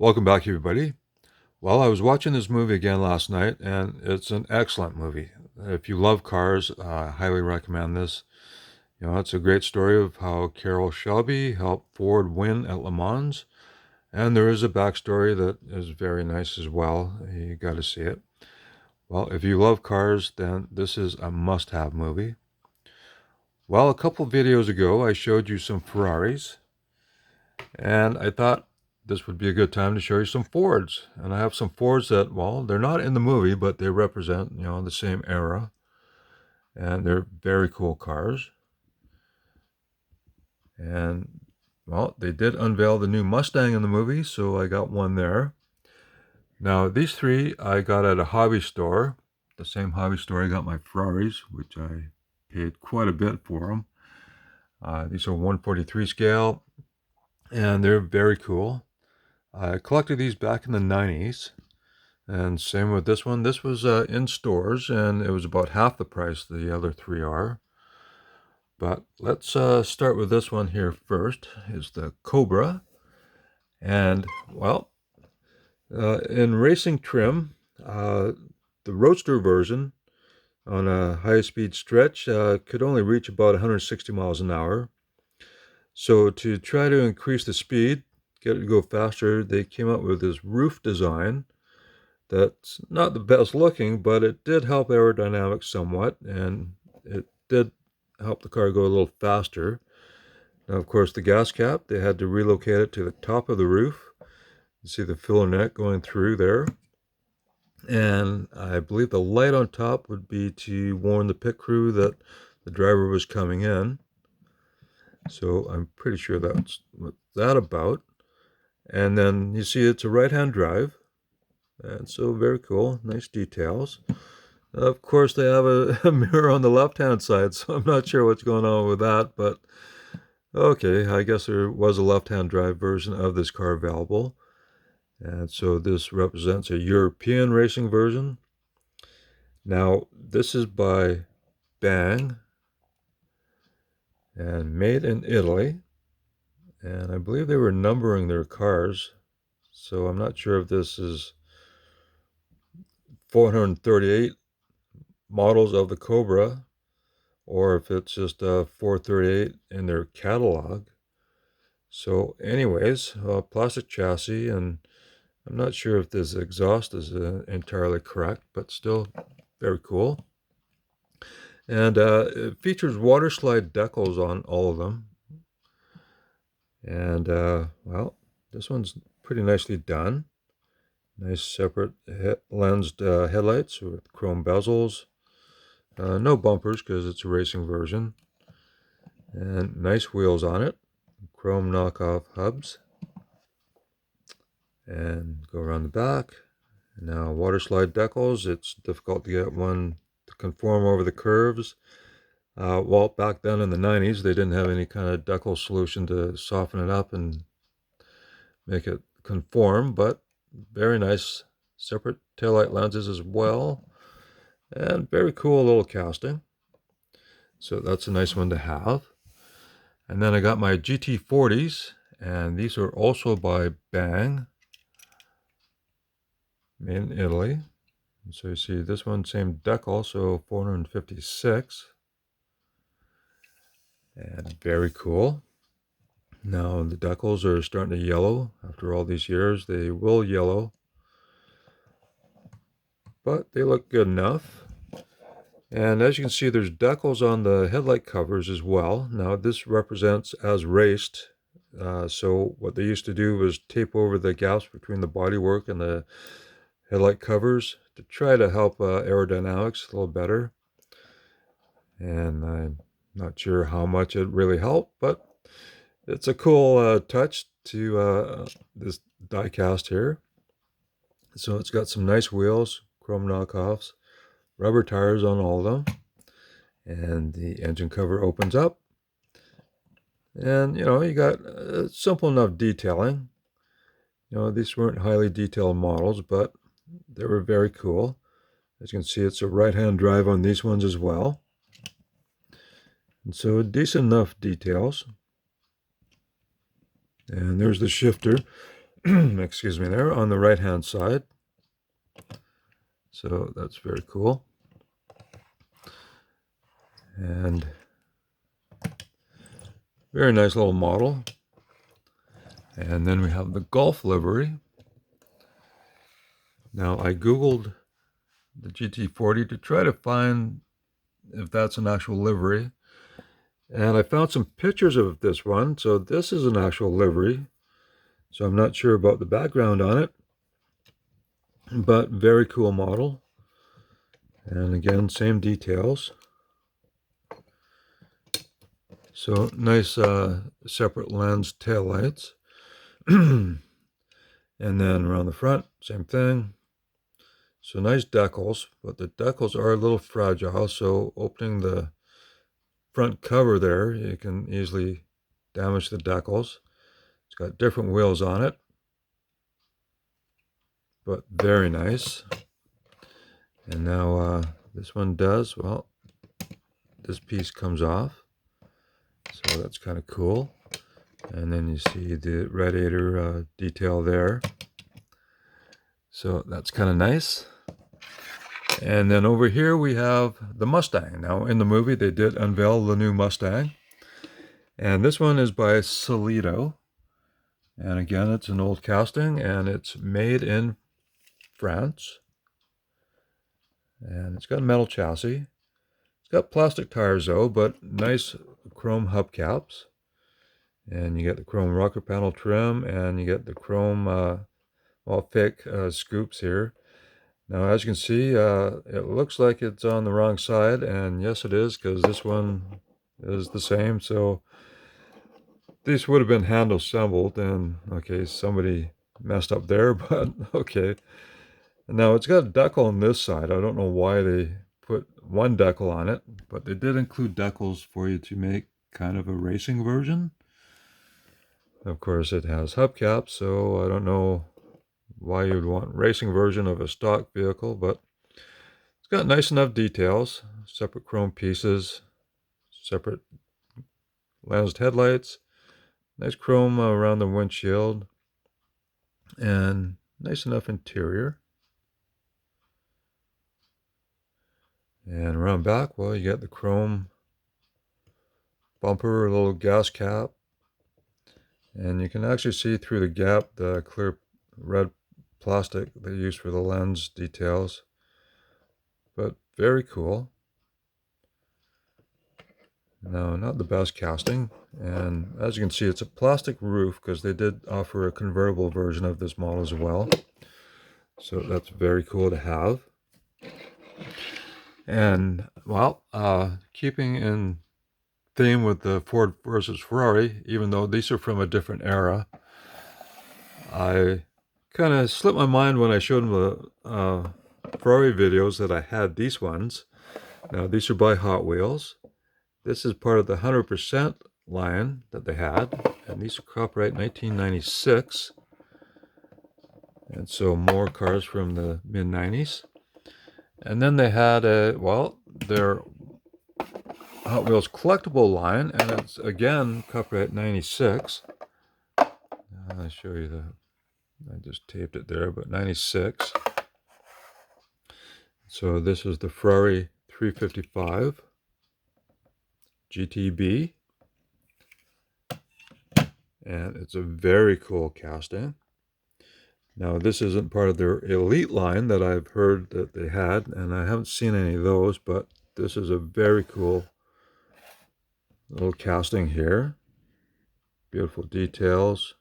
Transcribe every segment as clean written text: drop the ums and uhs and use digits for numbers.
Welcome back, everybody. Well, I was watching this movie again last night, and it's an excellent movie. If you love cars, I highly recommend this. It's a great story of how Carroll Shelby helped Ford win at Le Mans, and there is a backstory that is very nice as well. You got to see it. Well, if you love cars, then this is a must-have movie. Well, a couple videos ago, I showed you some Ferraris, and I thought this would be a good time to show you some Fords. And I have some Fords that, well, they're not in the movie, but they represent, the same era. And they're very cool cars. And, well, they did unveil the new Mustang in the movie, so I got one there. Now, these three I got at a hobby store, the same hobby store I got my Ferraris, which I paid quite a bit for them. These are 143 scale, and they're very cool. I collected these back in the 90s, and same with this one. This was in stores, and it was about half the price the other three are. But let's start with this one here first, is the Cobra. And, well, in racing trim, the Roadster version on a high-speed stretch could only reach about 160 miles an hour. So to try to increase the speed, get it to go faster, they came up with this roof design that's not the best looking, but it did help aerodynamics somewhat, and it did help the car go a little faster. Now, of course, the gas cap, they had to relocate it to the top of the roof. You see the filler net going through there. And I believe the light on top would be to warn the pit crew that the driver was coming in. So I'm pretty sure that's what that's about. And then you see it's a right-hand drive. And so very cool, nice details. Of course, they have a mirror on the left-hand side, so I'm not sure what's going on with that, but okay, I guess there was a left-hand drive version of this car available. And so this represents a European racing version. Now, this is by Bang and made in Italy. And I believe they were numbering their cars, so I'm not sure if this is 438 models of the Cobra, or if it's just 438 in their catalog. So anyways, plastic chassis, and I'm not sure if this exhaust is entirely correct, but still very cool. And it features water slide decals on all of them. And well, this one's pretty nicely done. Nice separate lensed headlights with chrome bezels. No bumpers because it's a racing version. And nice wheels on it. Chrome knockoff hubs. And go around the back. And now water slide decals. It's difficult to get one to conform over the curves. Well, back then in the 90s, they didn't have any kind of decal solution to soften it up and make it conform, but very nice separate taillight lenses as well. And very cool little casting. So that's a nice one to have. And then I got my GT40s, and these are also by Bang, made in Italy. And so you see this one, same decal, so 456. And very cool. Now the decals are starting to yellow. After all these years, they will yellow. But they look good enough. And as you can see, there's decals on the headlight covers as well. Now this represents as raced. So what they used to do was tape over the gaps between the bodywork and the headlight covers to try to help aerodynamics a little better. And I'm not sure how much it really helped, but it's a cool touch to this die cast here. So it's got some nice wheels, chrome knockoffs, rubber tires on all of them, and the engine cover opens up. And you got simple enough detailing. These weren't highly detailed models, but they were very cool. As you can see, it's a right-hand drive on these ones as well. And so decent enough details. And there's the shifter. excuse me, there on the right hand side. So that's very cool. And very nice little model. And then we have the Golf livery. Now I Googled the GT40 to try to find if that's an actual livery. And I found some pictures of this one. So this is an actual livery. So I'm not sure about the background on it, but very cool model. And again, same details. So nice separate lens taillights. And then around the front, same thing. So nice decals, but the decals are a little fragile. So opening the front cover there, you can easily damage the decals. It's got different wheels on it, but very nice. And now this one does, well, this piece comes off. So that's kind of cool. And then you see the radiator detail there. So that's kind of nice. And then over here we have the Mustang. Now in the movie they did unveil the new Mustang. And this one is by Solido. And again, it's an old casting and it's made in France. And it's got a metal chassis. It's got plastic tires though, but nice chrome hubcaps. And you get the chrome rocker panel trim and you get the chrome, fake scoops here. Now, as you can see, it looks like it's on the wrong side, and yes, it is, because this one is the same. So these would have been hand assembled, and okay, somebody messed up there, but okay. Now it's got a decal on this side. I don't know why they put one decal on it, but they did include decals for you to make kind of a racing version. Of course, it has hubcaps, so I don't know why you'd want racing version of a stock vehicle, but it's got nice enough details, separate chrome pieces, separate lensed headlights, nice chrome around the windshield, and nice enough interior. And around back, well, you got the chrome bumper, a little gas cap, and you can actually see through the gap the clear red plastic they use for the lens details. But very cool. No, not the best casting. And as you can see, it's a plastic roof because they did offer a convertible version of this model as well. So that's very cool to have. And, well, keeping in theme with the Ford versus Ferrari, even though these are from a different era, I kind of slipped my mind when I showed them the Ferrari videos that I had these ones. Now, these are by Hot Wheels. This is part of the 100% line that they had, and these are copyright 1996. And so more cars from the mid-90s. And then they had their Hot Wheels collectible line, and it's again copyright 96. I'll show you the, I just taped it there, but 96. So this is the Ferrari 355 GTB, and it's a very cool casting. Now this isn't part of their Elite line that I've heard that they had, and I haven't seen any of those, but this is a very cool little casting here. Beautiful details.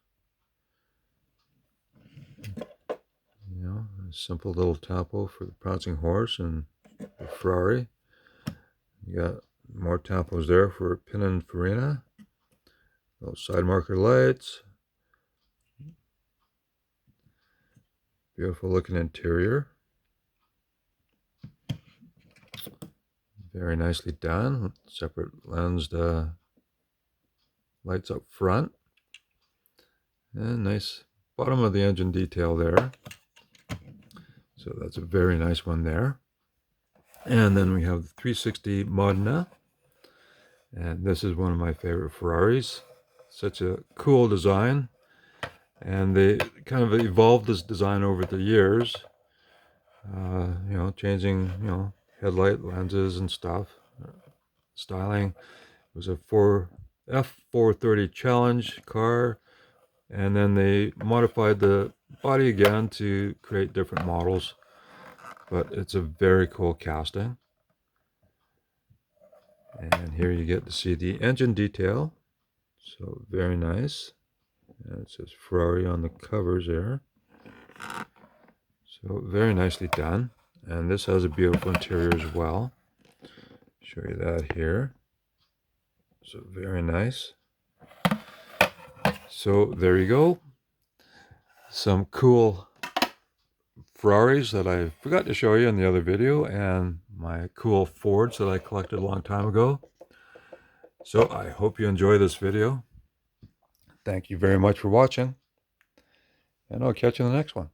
You know, a simple little tapo for the prancing horse and the Ferrari. You got more tapos there for Pininfarina. Little side marker lights. Beautiful looking interior. Very nicely done. Separate lensed lights up front. And nice bottom of the engine detail there. So that's a very nice one there. And then we have the 360 Modena. And this is one of my favorite Ferraris. Such a cool design. And they kind of evolved this design over the years, changing, headlight lenses and stuff, styling. It was a F430 Challenge car, and then they modified the body again to create different models. But it's a very cool casting. And here you get to see the engine detail. So very nice. And it says Ferrari on the covers there. So very nicely done. And this has a beautiful interior as well. Show you that here. So very nice. So there you go. Some cool Ferraris that I forgot to show you in the other video, and my cool Fords that I collected a long time ago. So I hope you enjoy this video. Thank you very much for watching, and I'll catch you in the next one.